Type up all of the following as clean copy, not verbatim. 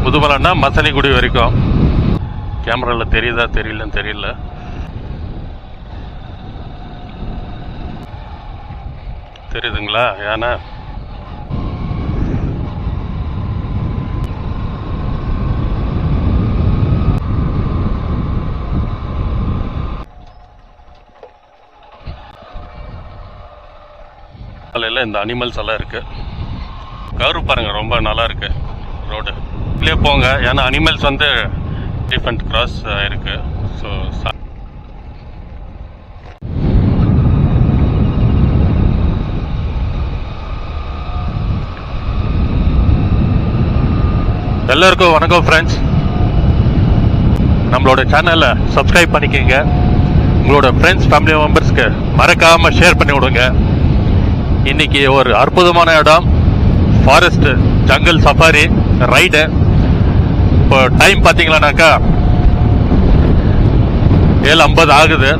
முதுமலைன்னா மசனிக்குடி வரைக்கும். கேமராவில் தெரியுதா தெரியலன்னு தெரியல. தெரியுதுங்களா யானை? அதில் இந்த அனிமல்ஸ் எல்லாம் இருக்கு. கரு பாருங்க, ரொம்ப நல்லா இருக்கு ரோடு. இதுலேயே போங்க, ஏன்னா அனிமல்ஸ் வந்து டிஃப்ரெண்ட் கிராஸ் இருக்கு. ஸோ எல்லாருக்கும் வணக்கம் ஃப்ரெண்ட்ஸ். நம்மளோட சேனலை சப்ஸ்கிரைப் பண்ணிக்கோங்க. உங்களோட ஃப்ரெண்ட்ஸ் ஃபேமிலி மெம்பர்ஸ்க்கு மறக்காமல் ஷேர் பண்ணி விடுங்க. இன்னைக்கு ஒரு அற்புதமான இடம், ஃபாரஸ்ட் ஜங்கல் சஃபாரி ரைடு. இப்போ டைம் பார்த்தீங்களானாக்கா 7:50 ஆகுது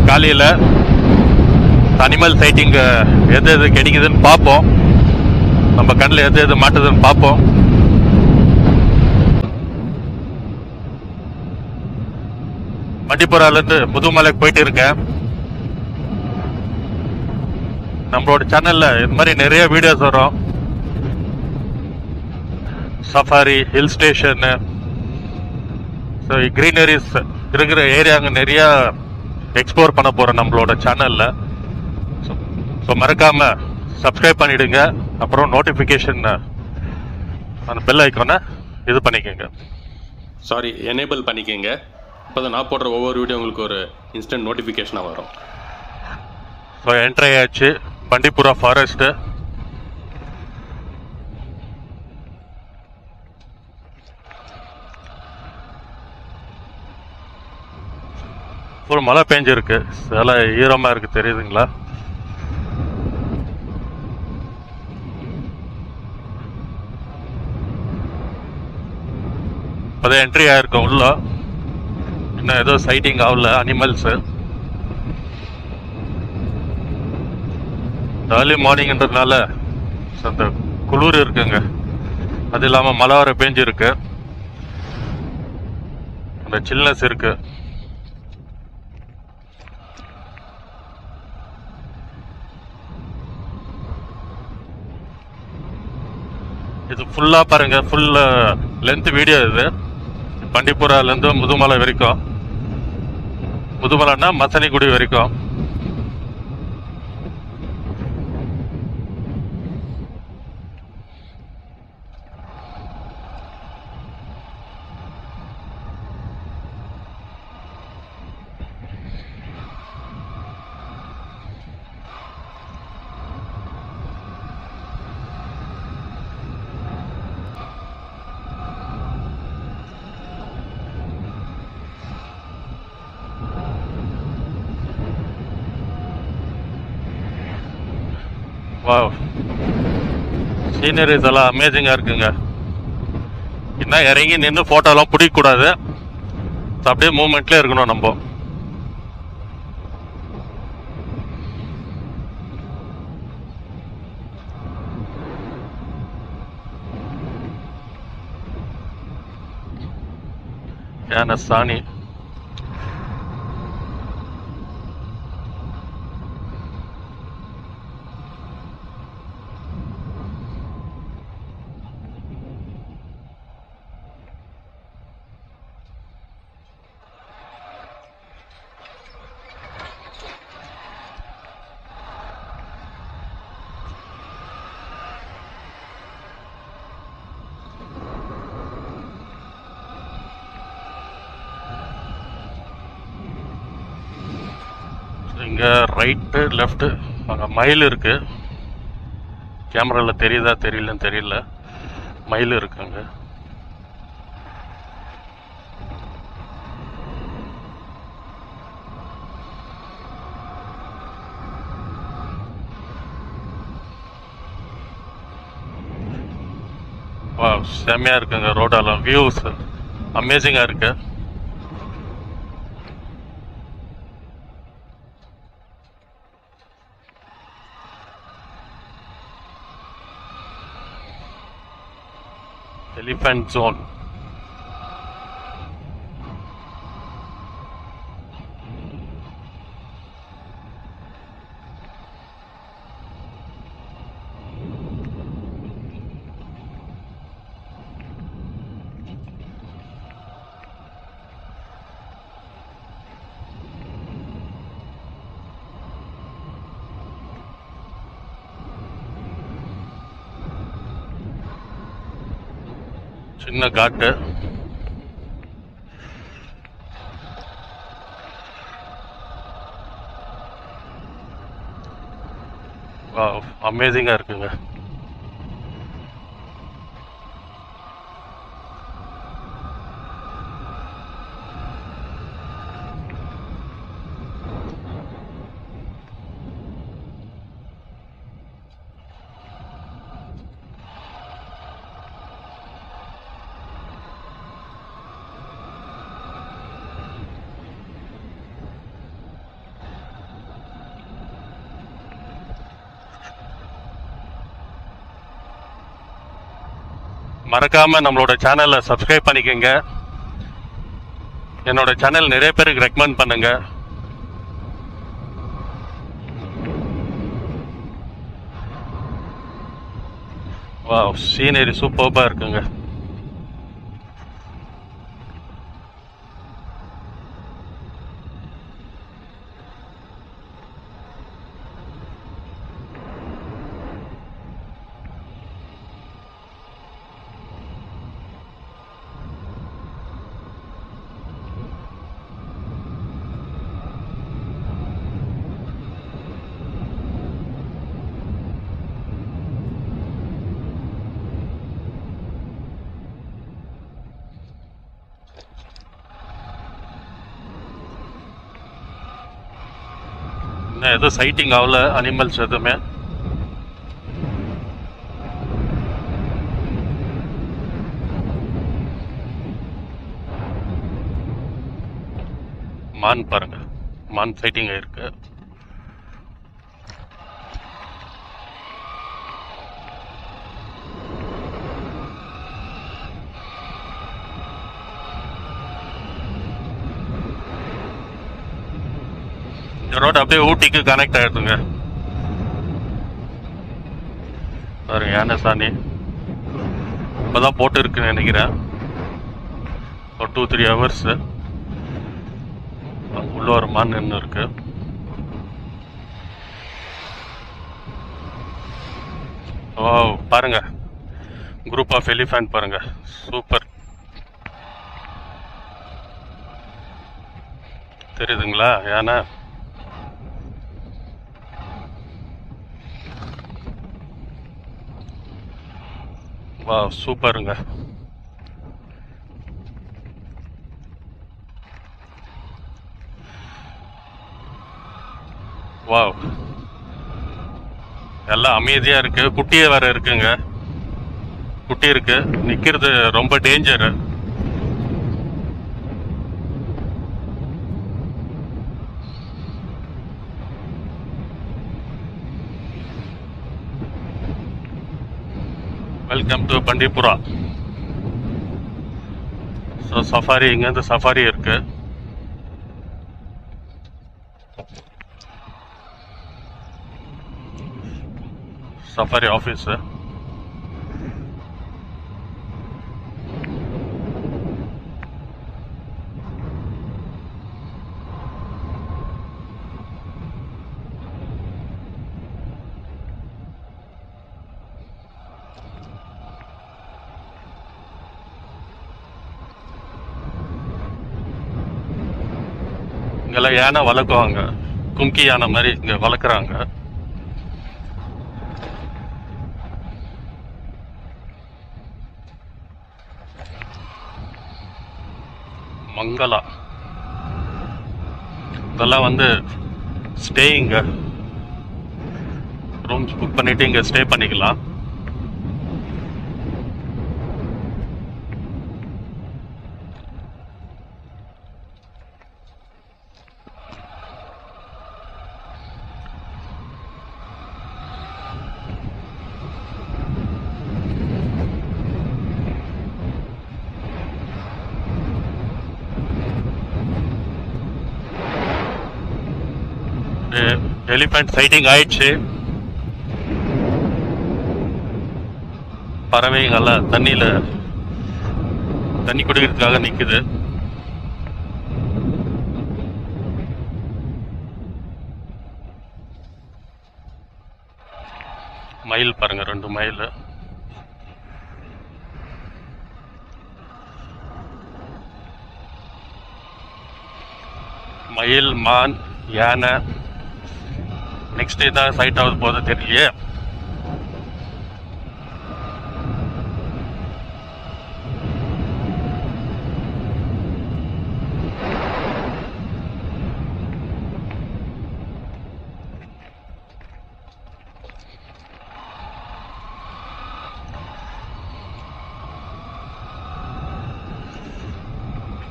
காலையில். அனிமல் சைட்டிங் எது எது கிடைக்குதுன்னு பார்ப்போம். நம்ம கண்ணில் எது எது மாட்டுதுன்னு பார்ப்போம். பண்டிப்புராலேருந்து முதுமலைக்கு போயிட்டு இருக்கேன். நம்மளோட சேனல்ல இது மாதிரி நிறைய வீடியோஸ் வரும். சஃபாரி, ஹில் ஸ்டேஷன், கிரீனரிஸ் இருக்கிற ஏரியாங்க நிறைய எக்ஸ்ப்ளோர் பண்ண போறோம் நம்மளோட சேனல்ல. ஸோ மறக்காம சப்ஸ்கிரைப் பண்ணிடுங்க. அப்புறம் நோட்டிஃபிகேஷன் அந்த பெல் ஐக்கானை இது பண்ணிக்கோங்க, எனேபிள் பண்ணிக்கோங்க. இப்போ தான் நான் போடுற ஒவ்வொரு வீடியோ உங்களுக்கு ஒரு இன்ஸ்டன்ட் நோட்டிஃபிகேஷனாக வரும். ஸோ என்ட்ரி ஆயாச்சு பண்டிப்புரா ஃபாரஸ்ட். ஒரு மழை பெஞ்சிருக்கு, சில ஈரமாக இருக்கு, தெரியுதுங்களா? இப்போதான் என்ட்ரி ஆயிருக்கோம் உள்ள. இன்னும் ஏதோ சைட்டிங் ஆகல அனிமல்ஸு. ஏர்லி மார்னிங்ன்றதுனால அந்த குளிர் இருக்குங்க. அது இல்லாமல் மழை வர பேஞ்சிருக்கு, அந்த சில்னஸ் இருக்கு. இது ஃபுல்லா பாருங்க, ஃபுல் லென்த் வீடியோ இது. பண்டிப்புராலேருந்து முதுமலை வரைக்கும். முதுமலைன்னா மசனிக்குடி வரைக்கும். வாவ், சீனரிஸ் எல்லாம் அமேசிங்காக இருக்குங்க. இன்னும் இறங்கி நின்று ஃபோட்டோலாம் பிடிக்கக்கூடாது, அப்படியே மூமெண்ட்லேயே இருக்கணும் நம்ம. யானை சாணி. இங்கே ரைட்டு லெஃப்ட்டு அங்கே மயில் இருக்கு. கேமராவில் தெரியுதா தெரியலன்னு தெரியல. மயில் இருக்குங்க. வா, செம்மையா இருக்குங்க. ரோடெல்லாம் வியூஸ் அமேசிங்கா இருக்கு. Elephant zone. சின்ன காட்டு. அமேசிங்கா இருக்குங்க. மறக்காம நம்மளோட சேனலை சப்ஸ்கிரைப் பண்ணிக்கங்க. என்னோட சேனல் நிறைய பேருக்கு ரெக்கமெண்ட் பண்ணுங்க. வாவ், சீனரி சூப்பர்பா இருக்குங்க. இன்னும் எதுவும் சைட்டிங் ஆகல அனிமல்ஸ் எதுவுமே. மான் பாருங்க, மான் சைட்டிங் ஆயிருக்கு. இந்த ரோடு அப்படியே ஊட்டிக்கு கனெக்ட் ஆயிடுதுங்க. பாருங்க, யானை சாணி இப்பதான் போட்டு இருக்குன்னு நினைக்கிறேன். ஒரு 2-3 ஹவர்ஸ் உள்ள ஒரு மான் நின்று இருக்கு. ஓ பாருங்க, குரூப் ஆஃப் எலிஃபண்ட் பாருங்க, சூப்பர். தெரியுதுங்களா யானை? வா சூப்பருங்க. வாவ், எல்லாம் அமைதியா இருக்கு. குட்டியே வேற இருக்குங்க, குட்டி இருக்கு. நிக்கிறது ரொம்ப danger. Welcome to Bandipur. So safari, இங்கேருந்து சஃபாரி இருக்கு. Safari office. இங்கெல்லாம் யானை வளர்க்குவாங்க, கும்கி யானை மாதிரி இங்க வளர்க்குறாங்க. மங்களா இதெல்லாம் வந்து ஸ்டேயிங்க, ரூம்ஸ் புக் பண்ணிட்டு இங்க ஸ்டே பண்ணிக்கலாம். எலிஃபண்ட் சைட்டிங் ஆயிடுச்சு. பறவைங்கெல்லாம் தண்ணி குடிக்கிறதுக்காக நிக்குது. மயில் பாருங்க, 2 மயில். மயில், மான், யானை. நெக்ஸ்ட் தான் சைட் ஆகுது போது தெரியலையே.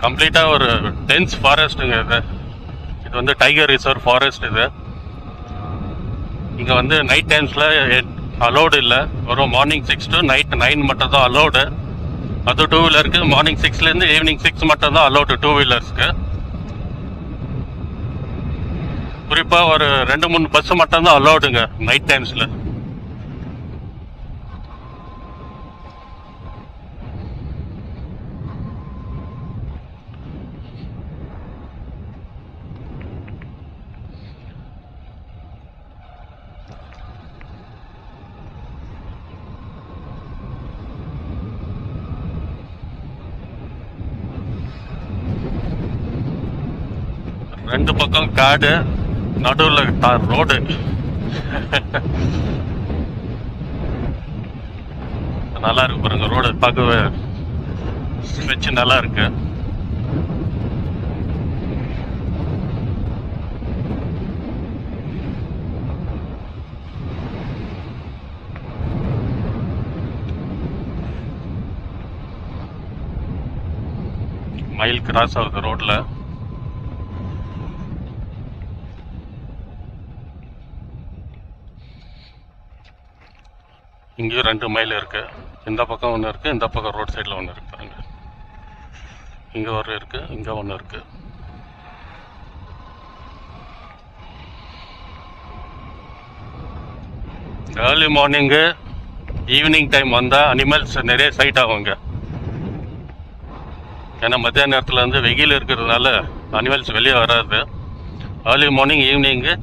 கம்ப்ளீட்டா ஒரு டென்ஸ் ஃபாரஸ்ட்டுங்க இது வந்து டைகர் ரிசர்வ் ஃபாரஸ்ட். இங்க வந்து நைட் டைம்ஸ்ல அலௌடு இல்லை. வரும் மார்னிங் 6 to நைட் 9 மட்டும் தான் அலௌடு. அது 2 வீலருக்கு மார்னிங் 6லேருந்து ஈவினிங் 6 மட்டும் தான் அலௌடு 2 வீலர்ஸ்க்கு. குறிப்பா ஒரு 2-3 பஸ் மட்டும் தான் அலௌடுங்க நைட் டைம்ஸ்ல. ரெண்டு பக்கம் காடு, நடுவில் ரோடு. நல்லா இருக்கு பாருங்க, ரோடு பார்க்கவே ஸ்ட்ரெச் நல்லா இருக்கு. மைல் கிராஸ் ஆகுது ரோட்ல. இங்கேயும் 2 மைல் இருக்கு. இந்த பக்கம் 1 இருக்கு, இந்த பக்கம் ரோட் சைடில் 1 இருக்கு பாருங்க. இங்க ஒரு இருக்கு, இங்க 1 இருக்கு. ஏர்லி மார்னிங்கு ஈவினிங் டைம் வந்தா அனிமல்ஸ் நிறைய சைட் ஆகுங்க. ஏன்னா மத்தியான நேரத்தில் வந்து வெயில் இருக்கிறதுனால அனிமல்ஸ் வெளியே வராது. ஏர்லி மார்னிங் ஈவினிங்கு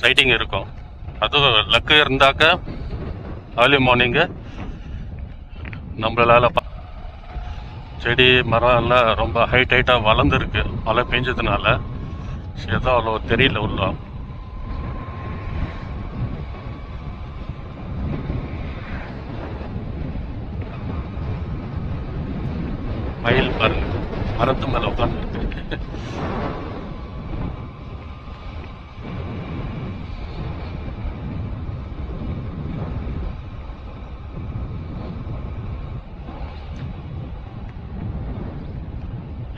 சைட்டிங் இருக்கும். அதுவும் லக்கு இருந்தாக்க ஏர்லி மார்னிங்கு நம்மளால செடி மரம் எல்லாம் ரொம்ப ஹைட்டாக வளர்ந்துருக்கு மழை பெஞ்சதுனால. ஏதோ அவ்வளோ தெரியல உள்ள. மயில் பாருங்க, மரத்து மேல உட்கார்ந்து இருக்கு.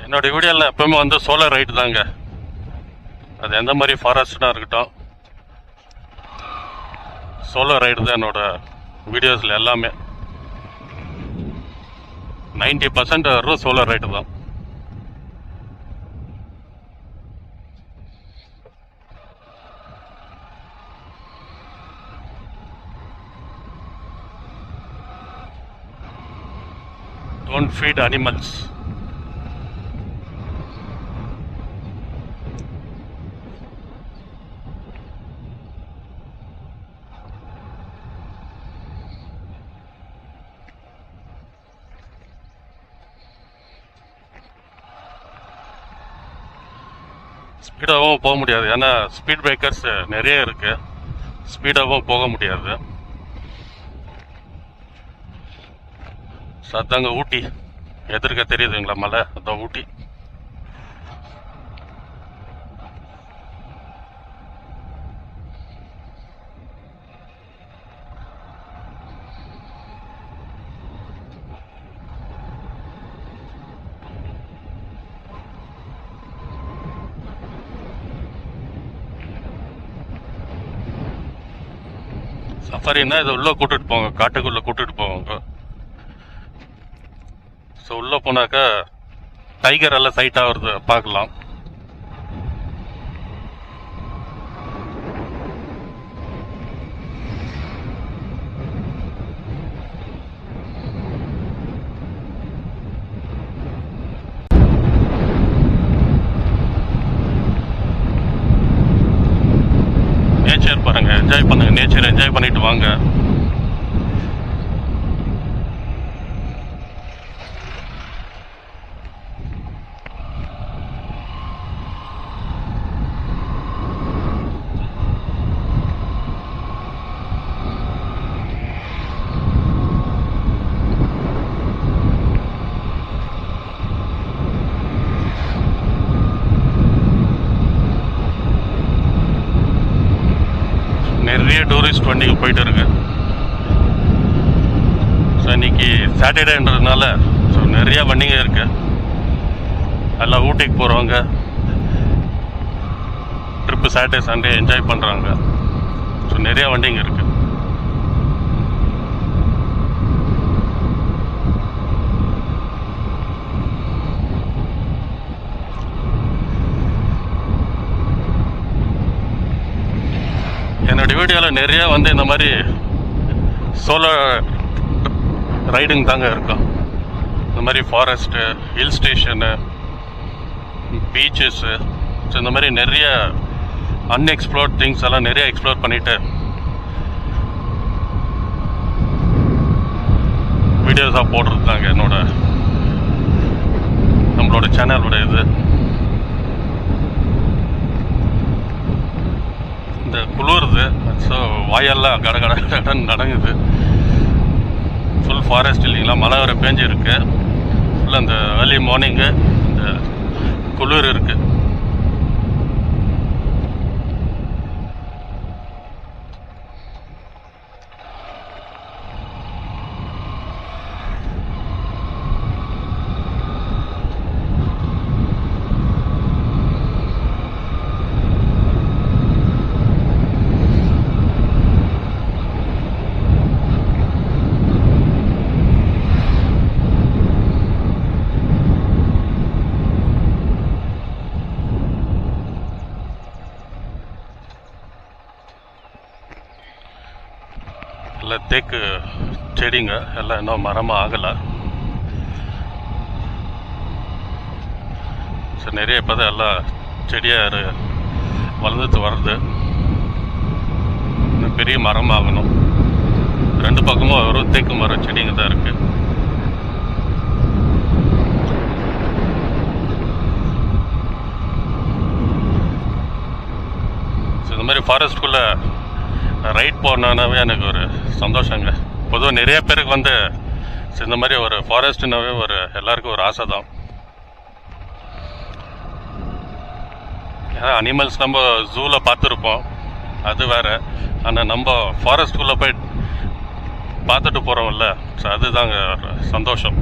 என்னோட வீடியோல எப்பவுமே வந்து சோலார் ரைட் தாங்க. அது எந்த மாதிரி ஃபாரஸ்டா இருக்கட்டும், சோலார் ரைடு தான் என்னோட வீடியோஸ்ல எல்லாமே. 90% வரும் சோலார் ரைடு தான். Don't feed animals. ஸ்பீடாகவும் போக முடியாது, ஏன்னா ஸ்பீட் பிரேக்கர்ஸ் நிறைய இருக்கு. ஸ்பீடாகவும் போக முடியாது. அதாங்க ஊட்டி எதிர்க்க தெரியுதுங்களா மலை, அதான் ஊட்டி. சஃபாரின்னா இதை உள்ள கூட்டிட்டு போங்க, காட்டுக்குள்ள கூட்டிட்டு போவாங்க. ஸோ உள்ள போனாக்கா டைகர் எல்லாம் சைட் ஆகுறது பார்க்கலாம். நேச்சர் பாருங்கள், என்ஜாய் பண்ணுங்கள், நேச்சர் என்ஜாய் பண்ணிட்டு வாங்க. நிறைய டூரிஸ்ட் வண்டிக்கு போயிட்டு இருக்கு. ஸோ இன்னைக்கு சாட்டர்டேன்றதுனால ஸோ நிறைய வண்டிங்க இருக்கு. எல்லாம் ஊட்டிக்கு போகிறவங்க ட்ரிப்பு சாட்டர்டே சண்டே என்ஜாய் பண்ணுறாங்க. ஸோ நிறைய வண்டிங்க இருக்கு. என்னோடய வீடியோவில் நிறைய வந்து இந்த மாதிரி சோலோ ரைடிங் தாங்க இருக்கும். இந்த மாதிரி forest, hill station, beaches, so இந்த மாதிரி நிறைய அன்எக்ஸ்ப்ளோர்ட் திங்ஸ் எல்லாம் நிறைய எக்ஸ்ப்ளோர் பண்ணிவிட்டு வீடியோஸாக போடுறது தாங்க நம்மளோட சேனலோட இது. இந்த குளிருது, ஸோ வாயெல்லாம் கடன்னு நடங்குது. ஃபுல் ஃபாரஸ்ட் இல்லைங்களா, மழை வர பேஞ்சிருக்கு. ஃபுல்லாக அந்த ஏர்லி மார்னிங்கு இந்த குளிர் இருக்குது. எல்லாம் தேக்கு செடிங்க எல்லாம் இன்னும் மரமாக ஆகலை. சரி, நிறைய இப்போ தான் எல்லாம் செடியாக வளர்ந்துட்டு வருது. இன்னும் பெரிய மரமாகணும். ரெண்டு பக்கமும் ஒரு தேக்கு மரம் செடிங்க தான் இருக்குது. இந்த மாதிரி ஃபாரஸ்ட்குள்ளே ரைட் போனாவே எனக்கு ஒரு சந்தோஷங்க. பொதுவாக நிறைய பேருக்கு வந்து இந்த மாதிரி ஒரு ஃபாரஸ்ட்னாவே எல்லாருக்கும் ஒரு ஆசை தான். ஏன்னா அனிமல்ஸ் நம்ம ஜூவில் பார்த்துருப்போம், அது வேறு. ஆனால் நம்ம ஃபாரஸ்ட்குள்ளே போய் பார்த்துட்டு போகிறோம்ல, ஸோ அதுதாங்க சந்தோஷம்.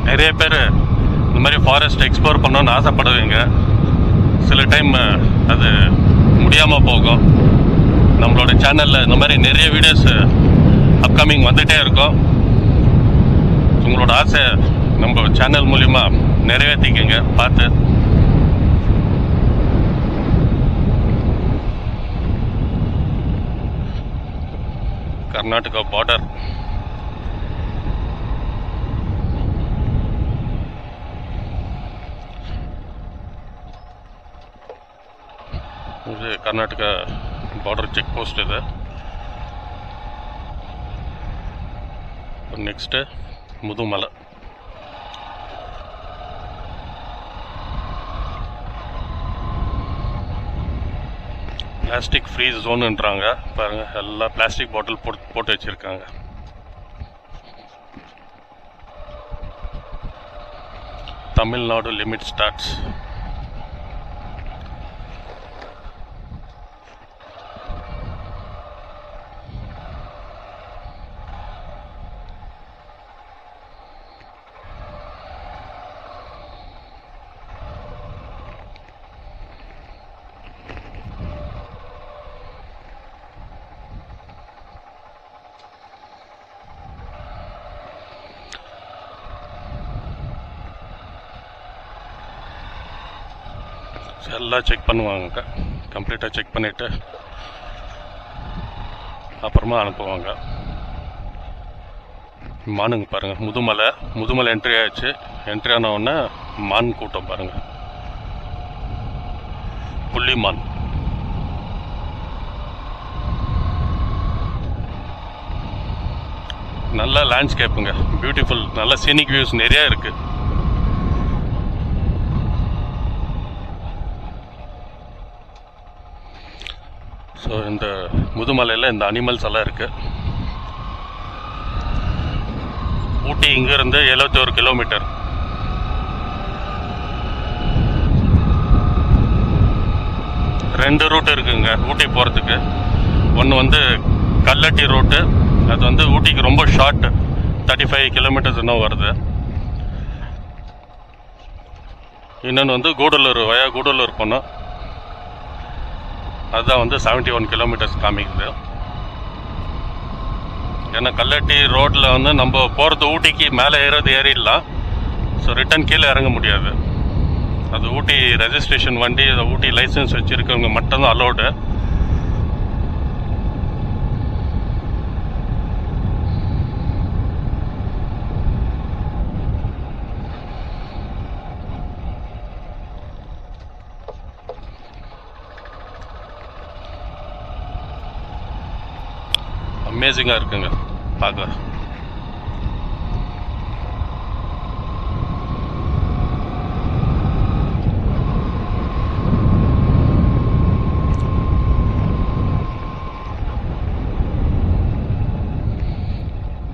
நிறைய பேர் இந்த மாதிரி ஃபாரஸ்ட் எக்ஸ்ப்ளோர் பண்ணணும்னு ஆசைப்படுவீங்க. சில டைம் அது முடியாமல் போகும். நம்மளோட சேனலில் இந்த மாதிரி நிறைய வீடியோஸ் அப்கமிங் வந்துகிட்டே இருக்கும். உங்களோட ஆசை நம்ம சேனல் மூலிமா நிறைவேற்றிக்கங்க பார்த்து. கர்நாடகா பார்டர். இது கர்நாடகா பார்டர் செக் போஸ்ட். இது நெக்ஸ்ட்டு முதுமலை. பிளாஸ்டிக் ஃப்ரீ ஜோனுன்றாங்க பாருங்க. எல்லாம் பிளாஸ்டிக் பாட்டில் போட்டு வச்சிருக்காங்க. Tamil Nadu limit starts. எல்லாம் செக் பண்ணுவாங்க. கம்ப்ளீட்டாக செக் பண்ணிவிட்டு அப்புறமா அனுப்புவாங்க. மானுங்க பாருங்கள், முதுமலை என்ட்ரி ஆயிடுச்சு. என்ட்ரி ஆன உடனே மான் கூட்டம் பாருங்கள், புள்ளி மான். நல்ல லேண்ட்ஸ்கேப்புங்க, பியூட்டிஃபுல், நல்ல சீனிக் வியூஸ் நிறையா இருக்குது. ஸோ இந்த முதுமலையில் இந்த அனிமல்ஸ் எல்லாம் இருக்குது. ஊட்டி இங்கேருந்து 71 கிலோமீட்டர். ரெண்டு ரூட் இருக்குங்க ஊட்டி போகிறதுக்கு. ஒன்று வந்து கல்லட்டி ரூட்டு, அது வந்து ஊட்டிக்கு ரொம்ப ஷார்ட், 35 கிலோமீட்டர்ஸ் இன்னும் வருது. இன்னொன்று வந்து கூடலூர் போனோம், அதுதான் வந்து 71 கிலோமீட்டர்ஸ் காமிக்குது. ஏன்னா கல்லட்டி ரோட்டில் வந்து நம்ம போகிறது ஊட்டிக்கு மேலே ஏறிடலாம். ஸோ ரிட்டன் கீழே இறங்க முடியாது. அது ஊட்டி ரெஜிஸ்ட்ரேஷன் வண்டி, ஊட்டி லைசன்ஸ் வச்சுருக்கவங்க மட்டும்தான் அலோடு. அமேசிங்காக இருக்குங்க பார்க்க.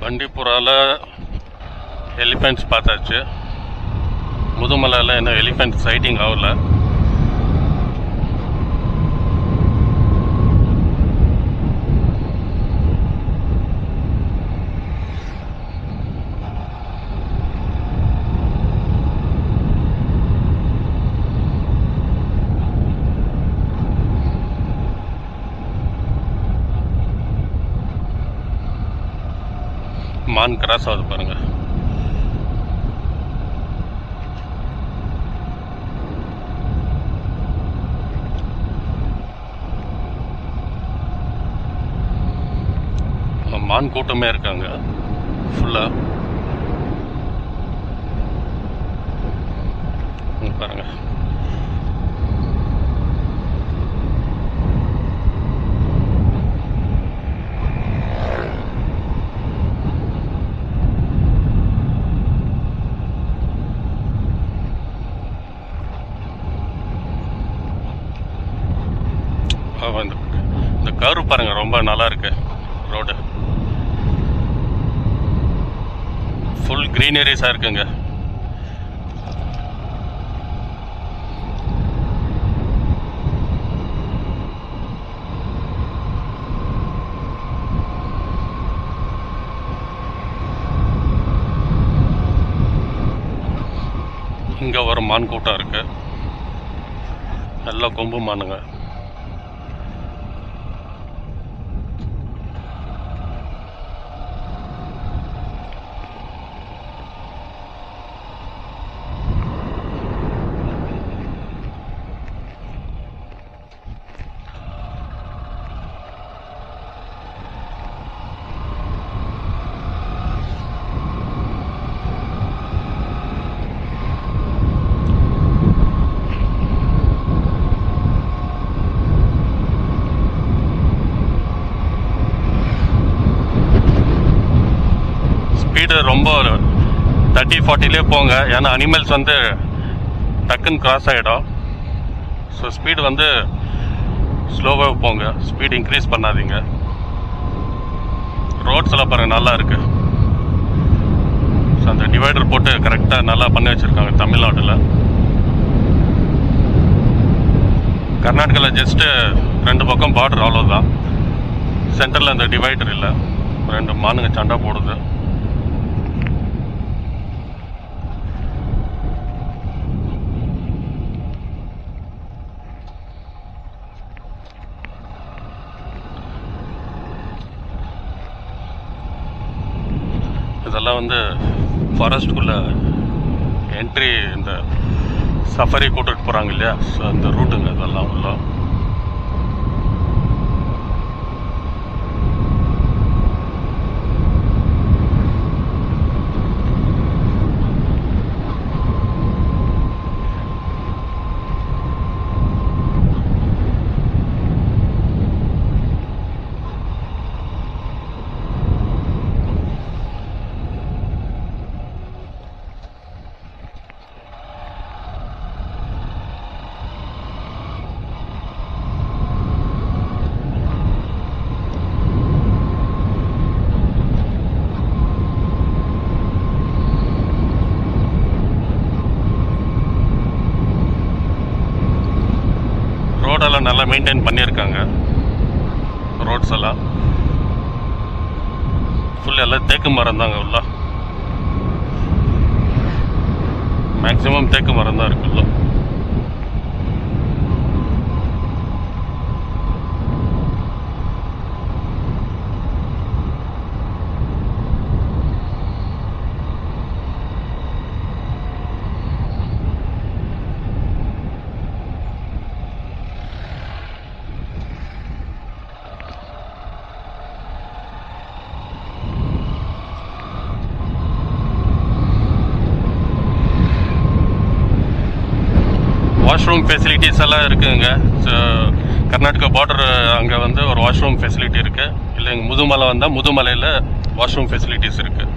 பண்டிப்புரால எலிஃபென்ட்ஸ் பார்த்தாச்சு. முதுமலையில் இன்னும் எலிஃபென்ட் சைட்டிங் ஆகல. மான் கிராஸ் ஆகுது பாருங்க. மான் கூட்டமே இருக்காங்க ஃபுல்லா. பாருங்க, இந்த கர்வ் பாருங்க, ரொம்ப நல்லா இருக்கு ரோடு. ஃபுல் கிரீனரிஸாக இருக்குங்க. இங்கே ஒரு மான் கூட்டம் இருக்கு, எல்லாம் கொம்பு மானுங்க. ரொம்ப 30-40லே போங்க, ஏன்னா அனிமல்ஸ் வந்து டக்குன்னு கிராஸ் ஆகிடும். ஸோ ஸ்பீடு வந்து ஸ்லோவாக போங்க, ஸ்பீடு இன்க்ரீஸ் பண்ணாதீங்க. ரோட்ஸ் எல்லாம் பாருங்கள் நல்லா இருக்கு. ஸோ அந்த டிவைடர் போட்டு கரெக்டாக நல்லா பண்ணி வச்சுருக்காங்க தமிழ்நாட்டில். கர்நாடகாவில் ஜஸ்ட்டு 2 பக்கம் பார்டர், அவ்வளோதான். சென்டரில் அந்த டிவைடர் இல்லை. 2 மானுங்க சண்டை போடுது. இதெல்லாம் வந்து ஃபாரஸ்ட்டுக்குள்ளே என்ட்ரி, இந்த சஃபாரி கூட்டிட்டு போகிறாங்க இல்லையா, ஸோ அந்த ரூட்டுங்க இதெல்லாம் உள்ள. ரோடெல்லாம் நல்லா மெயின்டைன் பண்ணியிருக்காங்க. ரோட்ஸ் எல்லாம் ஃபுல் எல்லாம் தேக்கு மரம் தாங்க உள்ள. மேக்ஸிமம் தேக்கு மரம் தான் இருக்குல்ல. வாஷ்ரூம் ஃபெசிலிட்டிஸ் எல்லாம் இருக்குங்க. கர்நாடகா பார்டர் அங்கே வந்து ஒரு வாஷ்ரூம் ஃபெசிலிட்டி இருக்குது. இல்லை இங்கே முதுமலை வந்தால் முதுமலையில் வாஷ்ரூம் ஃபெசிலிட்டிஸ் இருக்குது.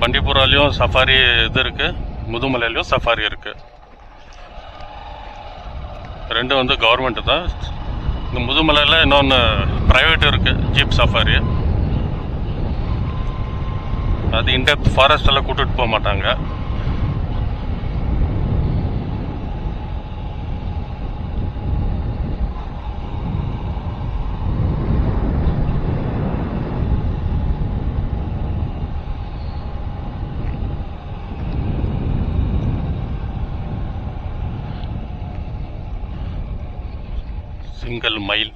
பண்டிபுராலையும் சஃபாரி இது இருக்குது, முதுமலையிலையும் சஃபாரி இருக்குது. ரெண்டும் வந்து கவர்மெண்ட்டு தான். இந்த முதுமலையில் இன்னொன்று ப்ரைவேட் இருக்குது, ஜீப் சஃபாரி. அது இன்டெப்த் ஃபாரஸ்ட் எல்லாம் கூட்டிகிட்டு போக மாட்டாங்க. சிங்கிள் மைல்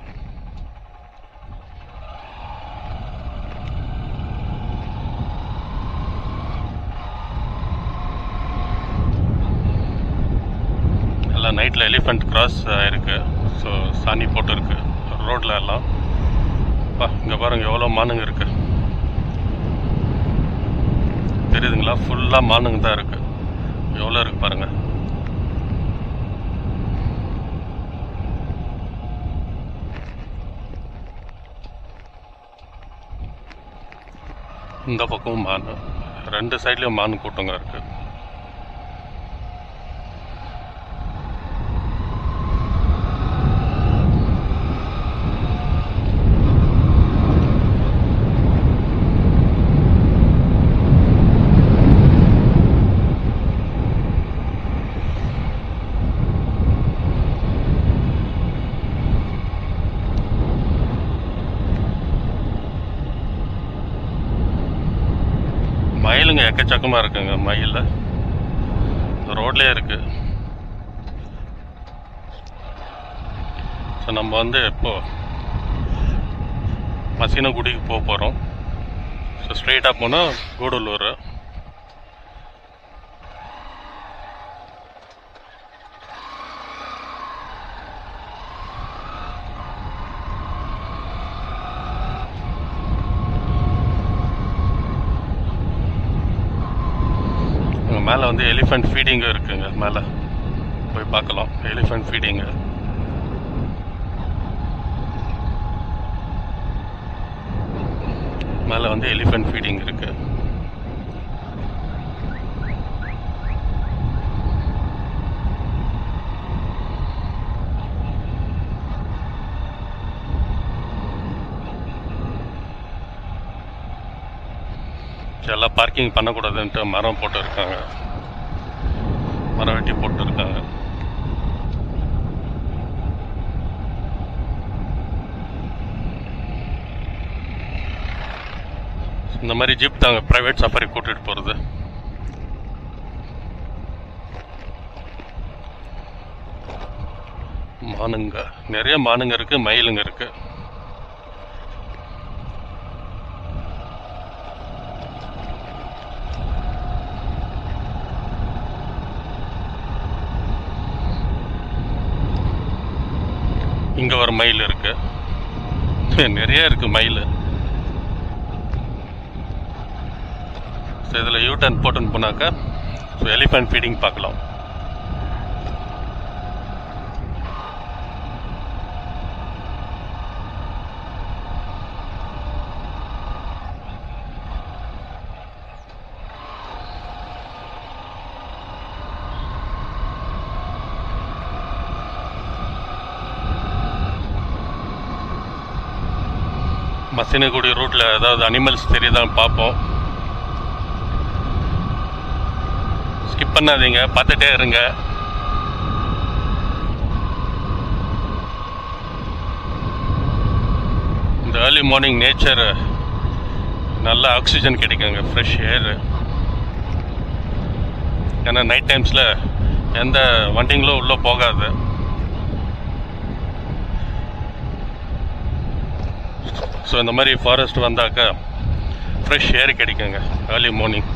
எல்லாம் நைட்டில் எலிஃபண்ட் கிராஸ் ஆயிருக்கு. ஸோ சாணி போட்டு இருக்கு ரோட்ல எல்லாம். இங்கே பாருங்க எவ்வளோ மானுங்க இருக்கு, தெரியுதுங்களா? ஃபுல்லாக மானுங்க தான் இருக்கு. எவ்வளோ இருக்கு பாருங்க. இந்த பக்கமும் மான், ரெண்டு சைட்லயும் மான் கூட்டங்க இருக்கு. மயிலுங்க எக்கச்சக்கமா இருக்குங்க. மயில் ரோட்லயே இருக்கு. ஸோ நம்ம வந்து இப்போ மசினகுடிக்கு போக போகிறோம். ஸோ ஸ்ட்ரெயிட்டாக போனால் கூடலூர். மேலே வந்து எலிஃபண்ட் ஃபீடிங்கு இருக்குங்க. மேலே போய் பார்க்கலாம் எலிஃபண்ட் ஃபீடிங்கு. மேலே வந்து எலிஃபண்ட் ஃபீடிங் இருக்கு. எல்லாம் பார்க்கிங் பண்ணக்கூடாதுன்ட்டு மரம் போட்டு இருக்காங்க, மரம் வெட்டி போட்டு இருக்காங்க. இந்த மாதிரி ஜீப் தாங்க பிரைவேட் சஃபாரி கூட்டிட்டு போறது. மானுங்க நிறைய மானுங்க இருக்கு, மயிலுங்க இருக்கு. இங்கே ஒரு மயில் இருக்கு, நிறைய இருக்கு மயில். ஸோ இதில் யூ டர்ன் போட்டுன்னு போனாக்கா ஸோ எலிஃபண்ட் ஃபீடிங் பார்க்கலாம். மசினகுடி ரூட்டில் ஏதாவது அனிமல்ஸ் தெரியுதான்னு பார்ப்போம். ஸ்கிப் பண்ணாதீங்க, பார்த்துட்டே இருங்க. இந்த ஏர்லி மார்னிங் நேச்சர் நல்ல ஆக்சிஜன் கிடைக்குங்க, ஃப்ரெஷ் ஏர். ஏன்னா நைட் டைம்ஸில் எந்த வண்டிங்களும் உள்ளே போகாது. ஸோ இந்த மாதிரி ஃபாரஸ்ட் வந்தாக்கா ஃப்ரெஷ் ஏர் கிடைக்குங்க ஏர்லி மார்னிங்.